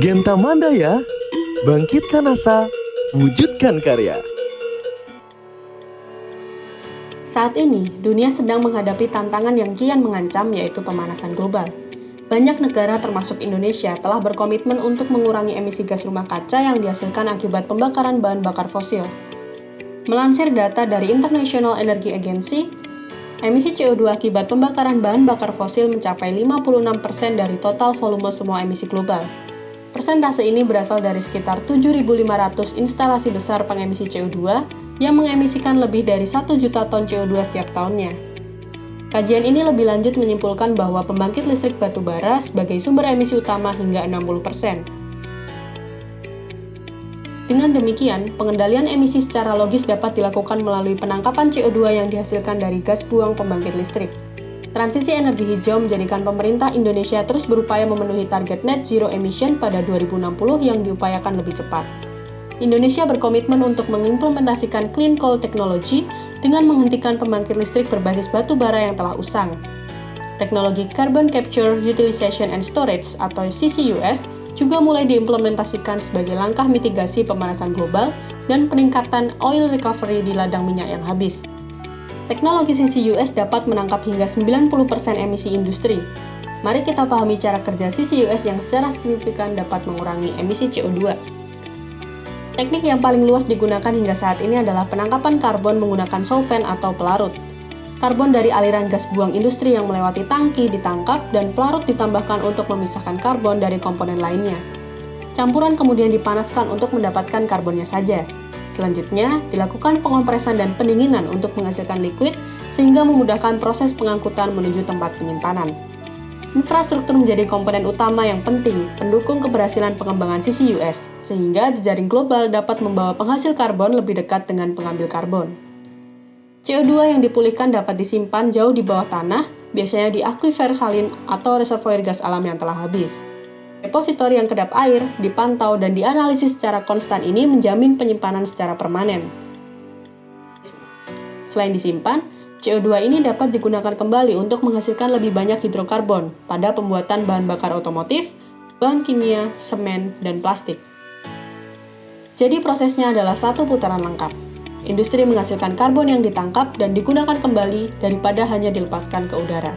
Genta Mandaya, bangkitkan asa, wujudkan karya. Saat ini, dunia sedang menghadapi tantangan yang kian mengancam, yaitu pemanasan global. Banyak negara termasuk Indonesia telah berkomitmen untuk mengurangi emisi gas rumah kaca yang dihasilkan akibat pembakaran bahan bakar fosil. Melansir data dari International Energy Agency, emisi CO2 akibat pembakaran bahan bakar fosil mencapai 56% dari total volume semua emisi global. Persentase ini berasal dari sekitar 7.500 instalasi besar pengemisi CO2 yang mengemisikan lebih dari 1 juta ton CO2 setiap tahunnya. Kajian ini lebih lanjut menyimpulkan bahwa pembangkit listrik batu bara sebagai sumber emisi utama hingga 60%. Dengan demikian, pengendalian emisi secara logis dapat dilakukan melalui penangkapan CO2 yang dihasilkan dari gas buang pembangkit listrik. Transisi energi hijau menjadikan pemerintah Indonesia terus berupaya memenuhi target net zero emission pada 2060 yang diupayakan lebih cepat. Indonesia berkomitmen untuk mengimplementasikan clean coal technology dengan menghentikan pembangkit listrik berbasis batu bara yang telah usang. Teknologi Carbon Capture, Utilization and Storage atau CCUS juga mulai diimplementasikan sebagai langkah mitigasi pemanasan global dan peningkatan oil recovery di ladang minyak yang habis. Teknologi CCUS dapat menangkap hingga 90% emisi industri. Mari kita pahami cara kerja CCUS yang secara signifikan dapat mengurangi emisi CO2. Teknik yang paling luas digunakan hingga saat ini adalah penangkapan karbon menggunakan solvent atau pelarut. Karbon dari aliran gas buang industri yang melewati tangki ditangkap dan pelarut ditambahkan untuk memisahkan karbon dari komponen lainnya. Campuran kemudian dipanaskan untuk mendapatkan karbonnya saja. Selanjutnya, dilakukan pengompresan dan pendinginan untuk menghasilkan liquid sehingga memudahkan proses pengangkutan menuju tempat penyimpanan. Infrastruktur menjadi komponen utama yang penting pendukung keberhasilan pengembangan CCUS, sehingga jejaring global dapat membawa penghasil karbon lebih dekat dengan pengambil karbon. CO2 yang dipulihkan dapat disimpan jauh di bawah tanah, biasanya di akuifer salin atau reservoir gas alam yang telah habis. Depositori yang kedap air, dipantau dan dianalisis secara konstan ini menjamin penyimpanan secara permanen. Selain disimpan, CO2 ini dapat digunakan kembali untuk menghasilkan lebih banyak hidrokarbon pada pembuatan bahan bakar otomotif, bahan kimia, semen, dan plastik. Jadi prosesnya adalah satu putaran lengkap. Industri menghasilkan karbon yang ditangkap dan digunakan kembali daripada hanya dilepaskan ke udara.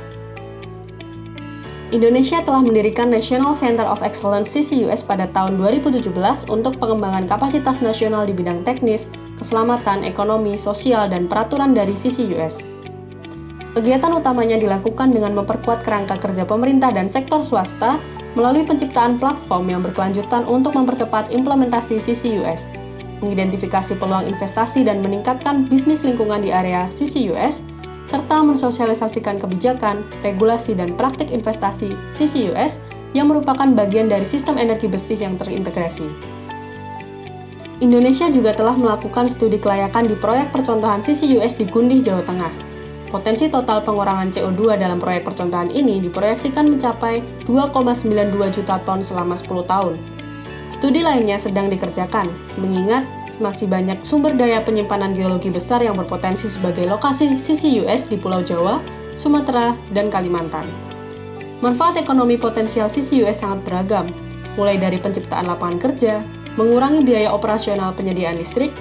Indonesia telah mendirikan National Center of Excellence CCUS pada tahun 2017 untuk pengembangan kapasitas nasional di bidang teknis, keselamatan, ekonomi, sosial, dan peraturan dari CCUS. Kegiatan utamanya dilakukan dengan memperkuat kerangka kerja pemerintah dan sektor swasta melalui penciptaan platform yang berkelanjutan untuk mempercepat implementasi CCUS, mengidentifikasi peluang investasi dan meningkatkan bisnis lingkungan di area CCUS, serta mensosialisasikan kebijakan, regulasi, dan praktik investasi CCUS yang merupakan bagian dari sistem energi bersih yang terintegrasi. Indonesia juga telah melakukan studi kelayakan di proyek percontohan CCUS di Gundih, Jawa Tengah. Potensi total pengurangan CO2 dalam proyek percontohan ini diproyeksikan mencapai 2,92 juta ton selama 10 tahun. Studi lainnya sedang dikerjakan, mengingat masih banyak sumber daya penyimpanan geologi besar yang berpotensi sebagai lokasi CCUS di Pulau Jawa, Sumatera, dan Kalimantan. Manfaat ekonomi potensial CCUS sangat beragam, mulai dari penciptaan lapangan kerja, mengurangi biaya operasional penyediaan listrik,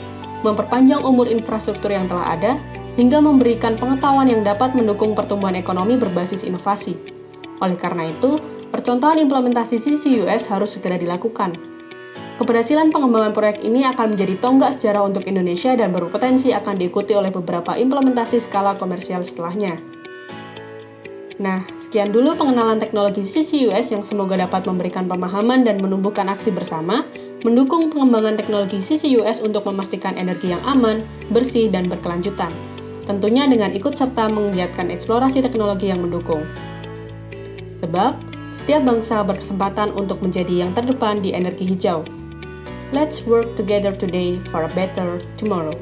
memperpanjang umur infrastruktur yang telah ada, hingga memberikan pengetahuan yang dapat mendukung pertumbuhan ekonomi berbasis inovasi. Oleh karena itu, percontohan implementasi CCUS harus segera dilakukan. Keberhasilan pengembangan proyek ini akan menjadi tonggak sejarah untuk Indonesia dan berpotensi akan diikuti oleh beberapa implementasi skala komersial setelahnya. Nah, sekian dulu pengenalan teknologi CCUS yang semoga dapat memberikan pemahaman dan menumbuhkan aksi bersama, mendukung pengembangan teknologi CCUS untuk memastikan energi yang aman, bersih, dan berkelanjutan. Tentunya dengan ikut serta menggiatkan eksplorasi teknologi yang mendukung. Sebab, setiap bangsa berkesempatan untuk menjadi yang terdepan di energi hijau. Let's work together today for a better tomorrow.